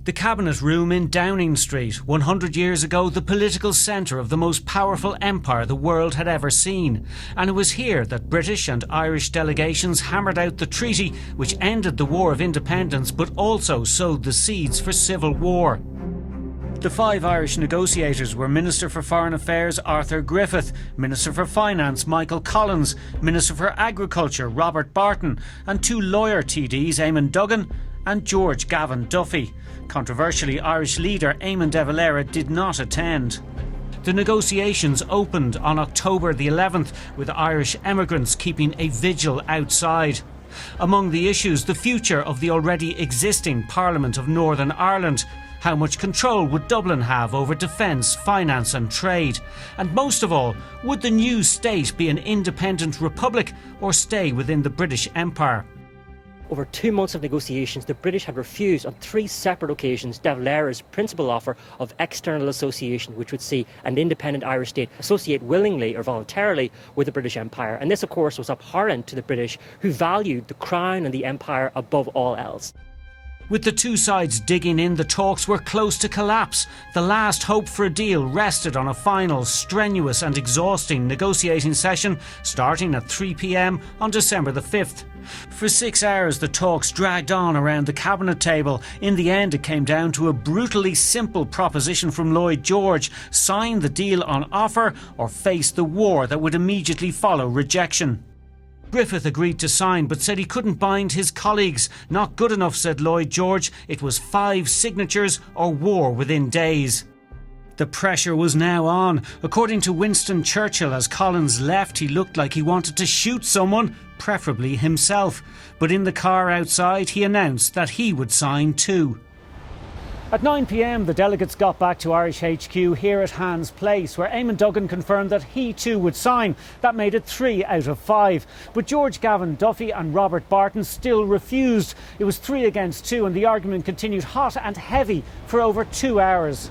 The Cabinet Room in Downing Street, 100 years ago the political centre of the most powerful empire the world had ever seen. And it was here that British and Irish delegations hammered out the treaty which ended the War of Independence but also sowed the seeds for civil war. The 5 Irish negotiators were Minister for Foreign Affairs Arthur Griffith, Minister for Finance Michael Collins, Minister for Agriculture Robert Barton, and 2 lawyer TDs Eamon Duggan and George Gavin Duffy. Controversially, Irish leader Eamon de Valera did not attend. The negotiations opened on October the 11th, with Irish emigrants keeping a vigil outside. Among the issues, the future of the already existing Parliament of Northern Ireland. How much control would Dublin have over defence, finance and trade? And most of all, would the new state be an independent republic or stay within the British Empire? Over 2 months of negotiations, the British had refused on 3 separate occasions de Valera's principal offer of external association, which would see an independent Irish state associate willingly or voluntarily with the British Empire. And this, of course, was abhorrent to the British, who valued the crown and the empire above all else. With the 2 sides digging in, the talks were close to collapse. The last hope for a deal rested on a final, strenuous and exhausting negotiating session starting at 3 p.m. on December the 5th. For 6 hours the talks dragged on around the cabinet table. In the end it came down to a brutally simple proposition from Lloyd George: sign the deal on offer or face the war that would immediately follow rejection. Griffith agreed to sign but said he couldn't bind his colleagues. Not good enough, said Lloyd George. It was 5 signatures or war within days. The pressure was now on. According to Winston Churchill, as Collins left, he looked like he wanted to shoot someone, preferably himself. But in the car outside, he announced that he would sign too. At 9 p.m, the delegates got back to Irish HQ here at Hans Place, where Eamon Duggan confirmed that he too would sign. That made it 3 out of 5. But George Gavin Duffy and Robert Barton still refused. It was 3 against 2 and the argument continued hot and heavy for over 2 hours.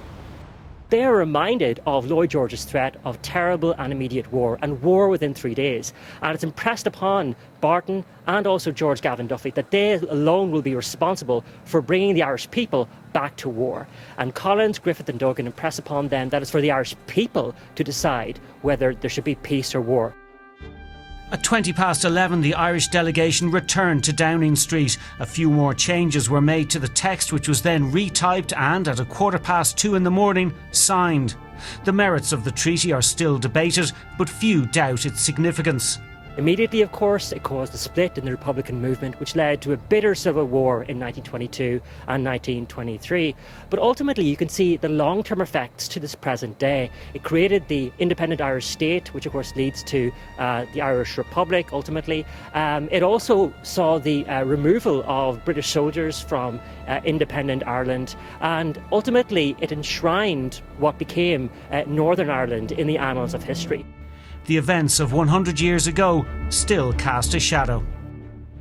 They are reminded of Lloyd George's threat of terrible and immediate war, and war within 3 days. And it's impressed upon Barton and also George Gavin Duffy that they alone will be responsible for bringing the Irish people back to war. And Collins, Griffith and Duggan impress upon them that it's for the Irish people to decide whether there should be peace or war. At 11:20, the Irish delegation returned to Downing Street. A few more changes were made to the text, which was then retyped and, at 2:15 in the morning, signed. The merits of the treaty are still debated, but few doubt its significance. Immediately, of course, it caused a split in the Republican movement, which led to a bitter civil war in 1922 and 1923. But ultimately, you can see the long-term effects to this present day. It created the independent Irish state, which of course leads to the Irish Republic, ultimately. It also saw the removal of British soldiers from independent Ireland, and ultimately it enshrined what became Northern Ireland in the annals of history. The events of 100 years ago still cast a shadow.